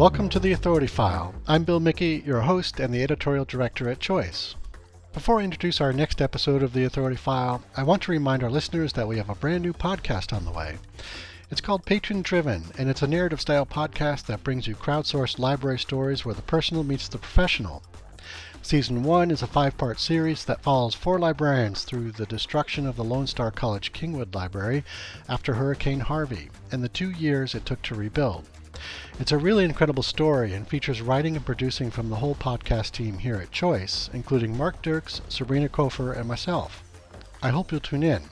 Welcome to the Authority File. I'm Bill Mickey, your host and the editorial director at Choice. Before I introduce our next episode of the Authority File, I want to remind our listeners that we have a brand new podcast on the way. It's called Patron Driven, and it's a narrative-style podcast that brings you crowdsourced library stories where the personal meets the professional. Season 1 is a 5-part series that follows 4 librarians through the destruction of the Lone Star College Kingwood Library after Hurricane Harvey, and the 2 years it took to rebuild. It's a really incredible story and features writing and producing from the whole podcast team here at Choice, including Mark Dirks, Sabrina Kofer, and myself. I hope you'll tune in.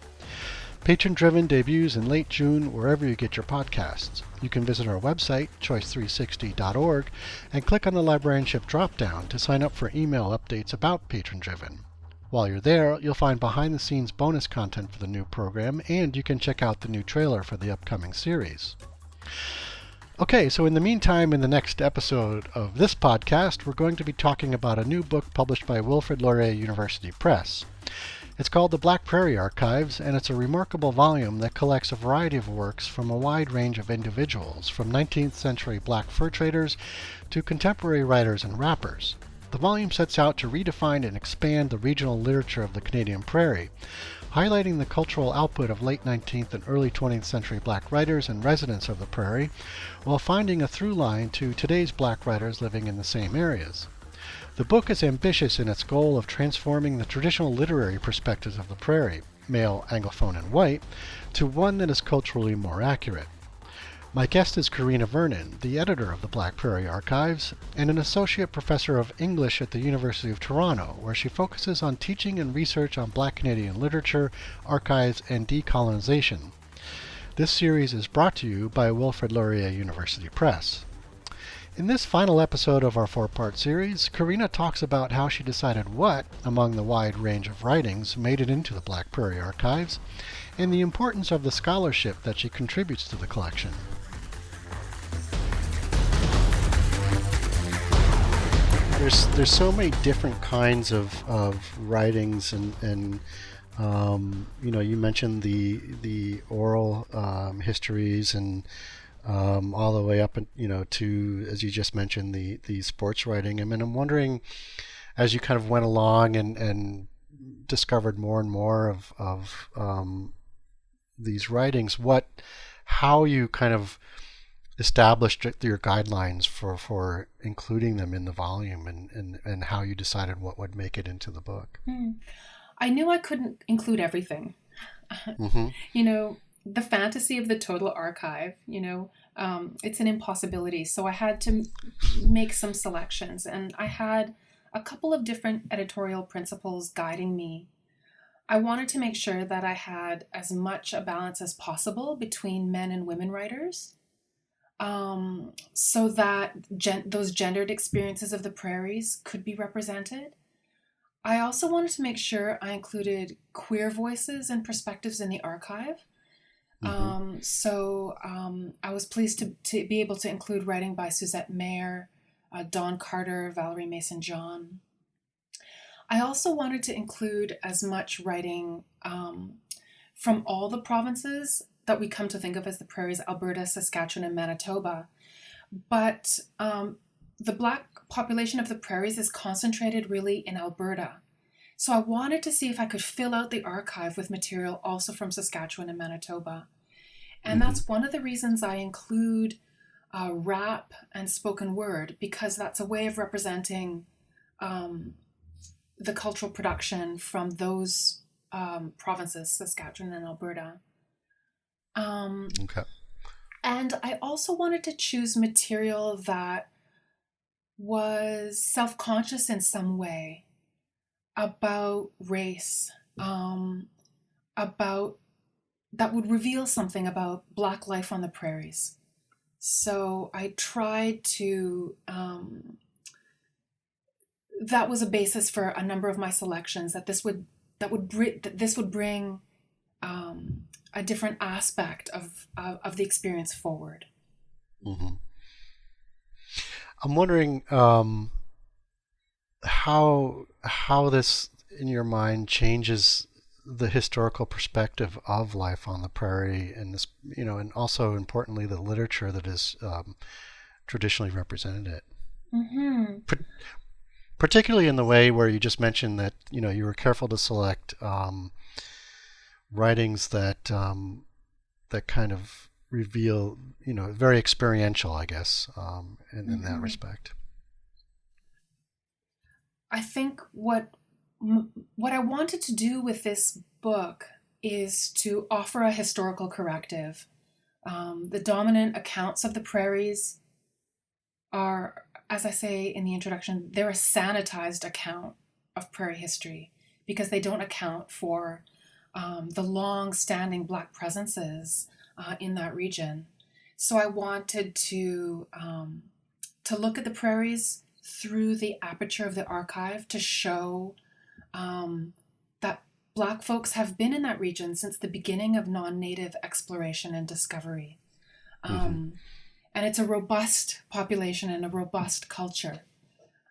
Patron Driven debuts in late June wherever you get your podcasts. You can visit our website, choice360.org, and click on the librarianship drop-down to sign up for email updates about Patron Driven. While you're there, you'll find behind-the-scenes bonus content for the new program, and you can check out the new trailer for the upcoming series. Okay, so in the meantime, in the next episode of this podcast, we're going to be talking about a new book published by Wilfrid Laurier University Press. It's called The Black Prairie Archives, and it's a remarkable volume that collects a variety of works from a wide range of individuals, from 19th century black fur traders to contemporary writers and rappers. The volume sets out to redefine and expand the regional literature of the Canadian Prairie, highlighting the cultural output of late 19th and early 20th century black writers and residents of the Prairie, while finding a through line to today's black writers living in the same areas. The book is ambitious in its goal of transforming the traditional literary perspectives of the Prairie, male, Anglophone, and white, to one that is culturally more accurate. My guest is Karina Vernon, the editor of the Black Prairie Archives, and an associate professor of English at the University of Toronto, where she focuses on teaching and research on Black Canadian literature, archives, and decolonization. This series is brought to you by Wilfrid Laurier University Press. In this final episode of our 4-part series, Karina talks about how she decided what, among the wide range of writings, made it into the Black Prairie Archives, and the importance of the scholarship that she contributes to the collection. There's so many different kinds of writings, and you mentioned the oral histories, and all the way up, to, as you just mentioned, the sports writing. I mean, I'm wondering, as you kind of went along and discovered more and more of these writings, how you kind of established your guidelines for including them in the volume, and how you decided what would make it into the book. I knew I couldn't include everything. Mm-hmm. The fantasy of the total archive, it's an impossibility. So I had to make some selections, and I had a couple of different editorial principles guiding me. I wanted to make sure that I had as much a balance as possible between men and women writers, so that those gendered experiences of the prairies could be represented. I also wanted to make sure I included queer voices and perspectives in the archive. Mm-hmm. I was pleased to be able to include writing by Suzette Mayer, Dawn Carter, Valerie Mason-John. I also wanted to include as much writing from all the provinces that we come to think of as the prairies: Alberta, Saskatchewan, and Manitoba. But the Black population of the prairies is concentrated really in Alberta. So I wanted to see if I could fill out the archive with material also from Saskatchewan and Manitoba. And Mm-hmm. that's one of the reasons I include rap and spoken word, because that's a way of representing the cultural production from those provinces, Saskatchewan and Alberta. Okay. And I also wanted to choose material that was self-conscious in some way about race, about that would reveal something about Black life on the prairies. So I tried to, that was a basis for a number of my selections, that this would bring a different aspect of the experience forward. Mm-hmm. I'm wondering how this, in your mind, changes the historical perspective of life on the prairie, and this, and also importantly, the literature that is traditionally represented it. Mm-hmm. Particularly in the way where you just mentioned that, you were careful to select writings that kind of reveal, very experiential, I guess, in that respect. I think what I wanted to do with this book is to offer a historical corrective. The dominant accounts of the prairies are, as I say in the introduction, they're a sanitized account of prairie history because they don't account for the long-standing Black presences in that region. So I wanted to look at the prairies through the aperture of the archive to show that Black folks have been in that region since the beginning of non-native exploration and discovery. And it's a robust population and a robust culture.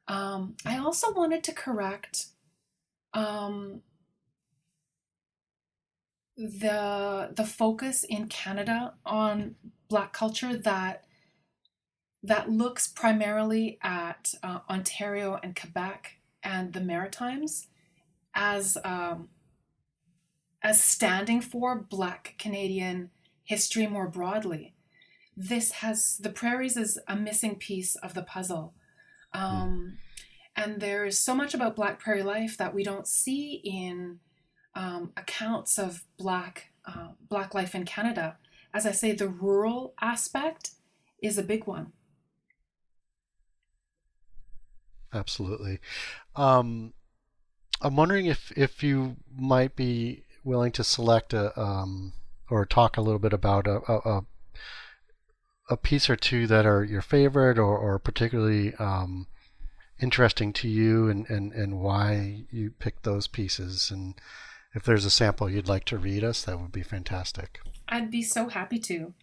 I also wanted to correct the focus in Canada on Black culture that looks primarily at Ontario and Quebec and the Maritimes as standing for Black Canadian history more broadly. The prairies is a missing piece of the puzzle. And there's so much about Black prairie life that we don't see in accounts of Black life in Canada. As I say, the rural aspect is a big one. Absolutely. I'm wondering if you might be willing to select or talk a little bit about a piece or two that are your favorite or particularly interesting to you, and why you picked those pieces. And if there's a sample you'd like to read us, that would be fantastic. I'd be so happy to.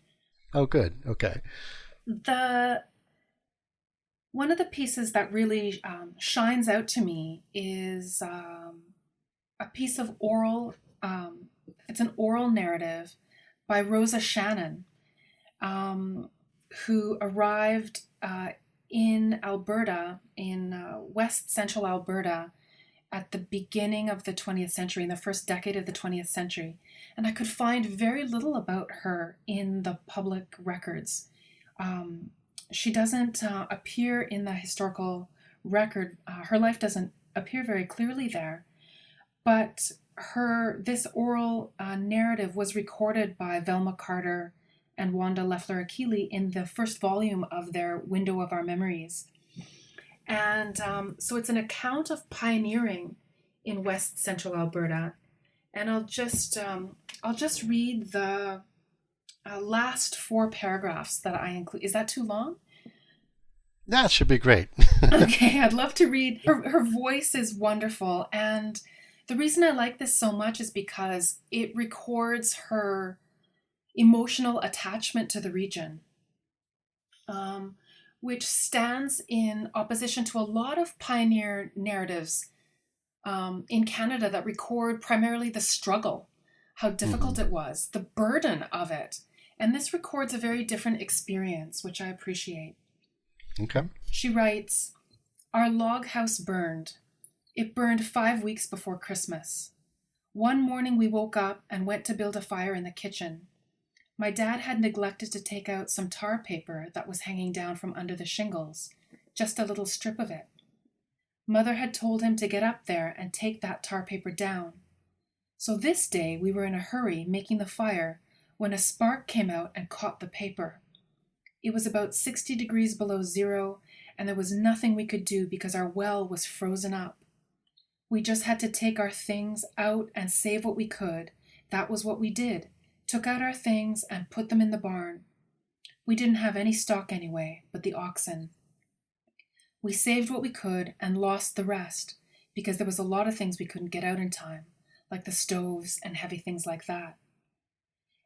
Oh, good. Okay. One of the pieces that really shines out to me is a piece of oral, it's an oral narrative by Rosa Shannon, who arrived in Alberta, in west central Alberta, at the beginning of the 20th century, in the first decade of the 20th century. And I could find very little about her in the public records. She doesn't appear in the historical record. Her life doesn't appear very clearly there. But this oral narrative was recorded by Velma Carter and Wanda Leffler-Akili in the first volume of their Window of Our Memories. And so it's an account of pioneering in west central Alberta. And I'll just read the last 4 paragraphs that I include. Is that too long? That should be great. Okay, I'd love to read. Her voice is wonderful. And the reason I like this so much is because it records her emotional attachment to the region, which stands in opposition to a lot of pioneer narratives in Canada that record primarily the struggle, how difficult it was, the burden of it. And this records a very different experience, which I appreciate. Okay. She writes, "Our log house burned. It burned 5 weeks before Christmas. One morning we woke up and went to build a fire in the kitchen. My dad had neglected to take out some tar paper that was hanging down from under the shingles, just a little strip of it. Mother had told him to get up there and take that tar paper down. So this day we were in a hurry making the fire when a spark came out and caught the paper. It was about 60 degrees below zero, and there was nothing we could do because our well was frozen up. We just had to take our things out and save what we could. That was what we did. Took out our things and put them in the barn. We didn't have any stock anyway, but the oxen. We saved what we could and lost the rest because there was a lot of things we couldn't get out in time, like the stoves and heavy things like that.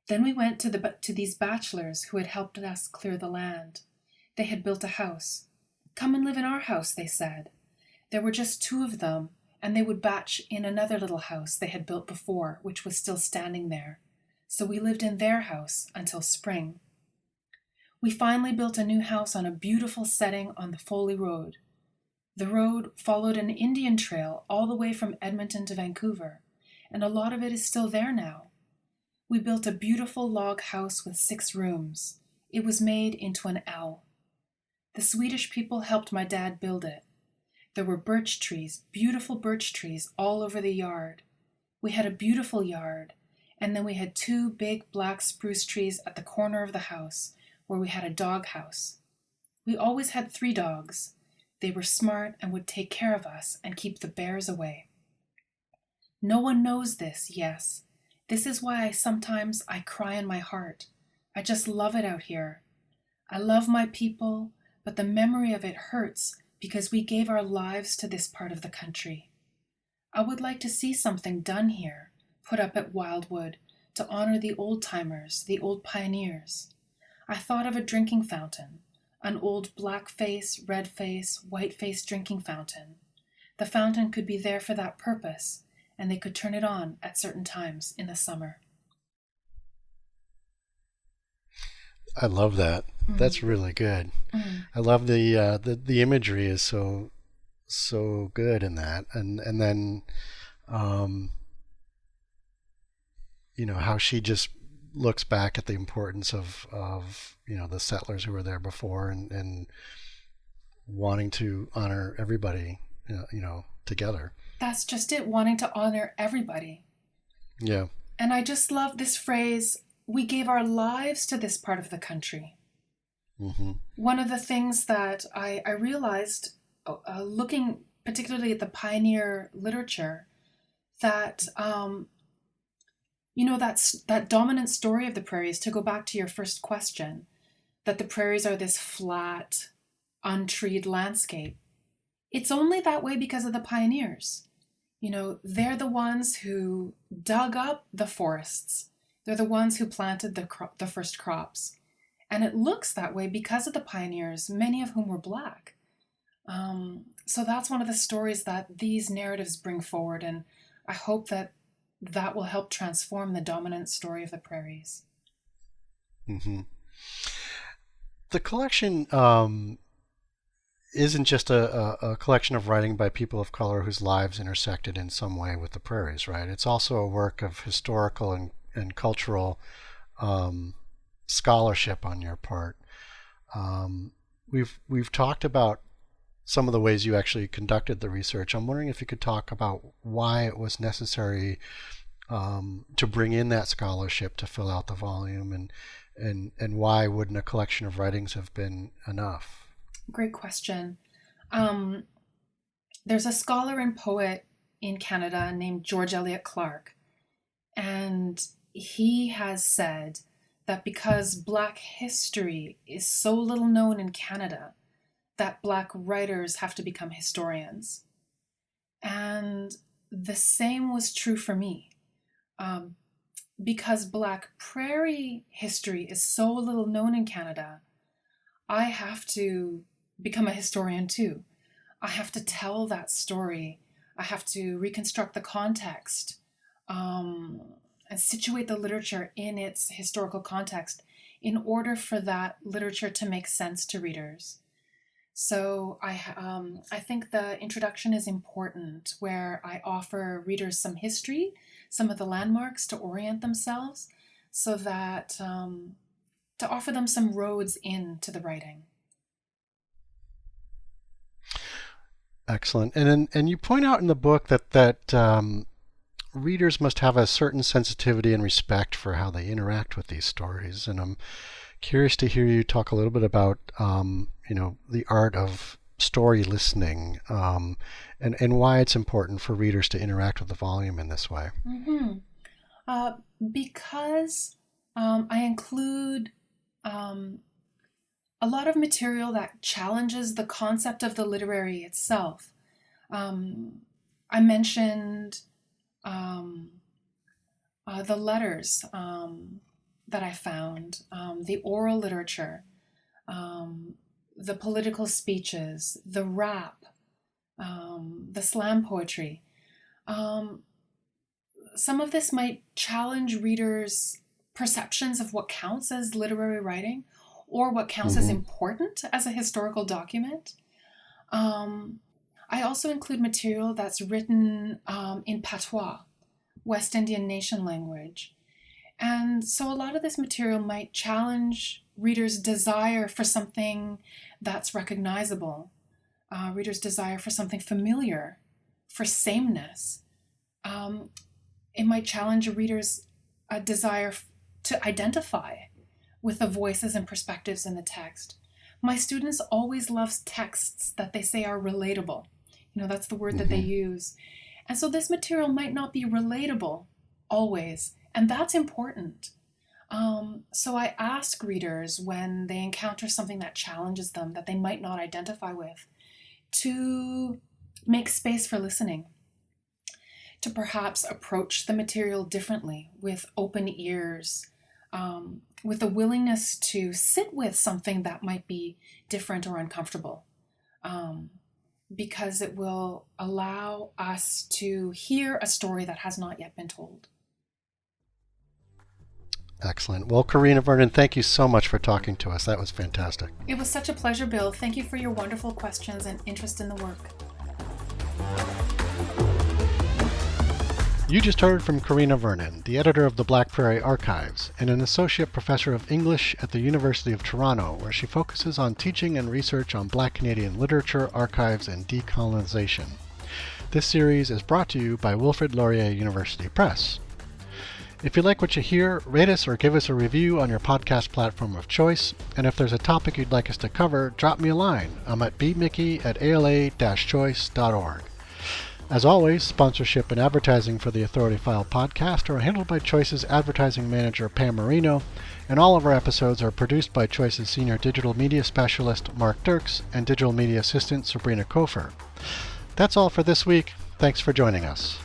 Then we went to these bachelors who had helped us clear the land. They had built a house. Come and live in our house, they said. There were just 2 of them, and they would batch in another little house they had built before, which was still standing there. So we lived in their house until spring. We finally built a new house on a beautiful setting on the Foley Road. The road followed an Indian trail all the way from Edmonton to Vancouver, and a lot of it is still there now. We built a beautiful log house with 6 rooms. It was made into an L. The Swedish people helped my dad build it. There were birch trees, beautiful birch trees, all over the yard. We had a beautiful yard, and then we had 2 big black spruce trees at the corner of the house, where we had a dog house. We always had 3 dogs. They were smart and would take care of us and keep the bears away. No one knows this, yes. This is why I cry in my heart. I just love it out here. I love my people, but the memory of it hurts because we gave our lives to this part of the country. I would like to see something done here, put up at Wildwood, to honor the old-timers, the old pioneers. I thought of a drinking fountain, an old black-face, red-face, white-face drinking fountain. The fountain could be there for that purpose, and they could turn it on at certain times in the summer. I love that. That's really good. I love the imagery is so good in that, and then how she just looks back at the importance of the settlers who were there before, and wanting to honor everybody together. That's just it, wanting to honor everybody. Yeah. And I just love this phrase, we gave our lives to this part of the country. Mm-hmm. One of the things that I realized, looking particularly at the pioneer literature, that, that dominant story of the prairies, to go back to your first question, that the prairies are this flat, untreed landscape. It's only that way because of the pioneers. They're the ones who dug up the forests. They're the ones who planted the first crops. And it looks that way because of the pioneers, many of whom were Black. So that's one of the stories that these narratives bring forward, and I hope that will help transform the dominant story of the prairies. Mm-hmm. The collection isn't just a collection of writing by people of color whose lives intersected in some way with the prairies, right? It's also a work of historical and cultural scholarship on your part. We've talked about some of the ways you actually conducted the research. I'm wondering if you could talk about why it was necessary to bring in that scholarship to fill out the volume, and why wouldn't a collection of writings have been enough? Great question. There's a scholar and poet in Canada named George Eliot Clark, and he has said that because Black history is so little known in Canada, that Black writers have to become historians. And the same was true for me. Because Black prairie history is so little known in Canada, I have to become a historian too. I have to tell that story. I have to reconstruct the context, and situate the literature in its historical context in order for that literature to make sense to readers. So I think the introduction is important, where I offer readers some history, some of the landmarks to orient themselves, so that to offer them some roads into the writing. Excellent. And you point out in the book that readers must have a certain sensitivity and respect for how they interact with these stories. And I'm curious to hear you talk a little bit about the art of story listening, and why it's important for readers to interact with the volume in this way. Mm-hmm. Because I include a lot of material that challenges the concept of the literary itself. I mentioned the letters that I found, the oral literature, the political speeches, the rap, the slam poetry. Some of this might challenge readers' perceptions of what counts as literary writing, or what counts as important as a historical document. I also include material that's written in patois, West Indian nation language. And so a lot of this material might challenge readers' desire for something that's recognizable, readers' desire for something familiar, for sameness. It might challenge a reader's desire to identify with the voices and perspectives in the text. My students always love texts that they say are relatable. That's the word that they use. And so this material might not be relatable always, and that's important. So I ask readers when they encounter something that challenges them, that they might not identify with, to make space for listening, to perhaps approach the material differently with open ears, with a willingness to sit with something that might be different or uncomfortable, because it will allow us to hear a story that has not yet been told. Excellent. Well, Karina Vernon, thank you so much for talking to us. That was fantastic. It was such a pleasure, Bill. Thank you for your wonderful questions and interest in the work. You just heard from Karina Vernon, the editor of the Black Prairie Archives and an associate professor of English at the University of Toronto, where she focuses on teaching and research on Black Canadian literature, archives, and decolonization. This series is brought to you by Wilfrid Laurier University Press. If you like what you hear, rate us or give us a review on your podcast platform of choice, and if there's a topic you'd like us to cover, drop me a line. I'm at bmickey@ala-choice.org. As always, sponsorship and advertising for the Authority File podcast are handled by Choice's advertising manager, Pam Marino, and all of our episodes are produced by Choice's senior digital media specialist, Mark Dirks, and digital media assistant, Sabrina Kofer. That's all for this week. Thanks for joining us.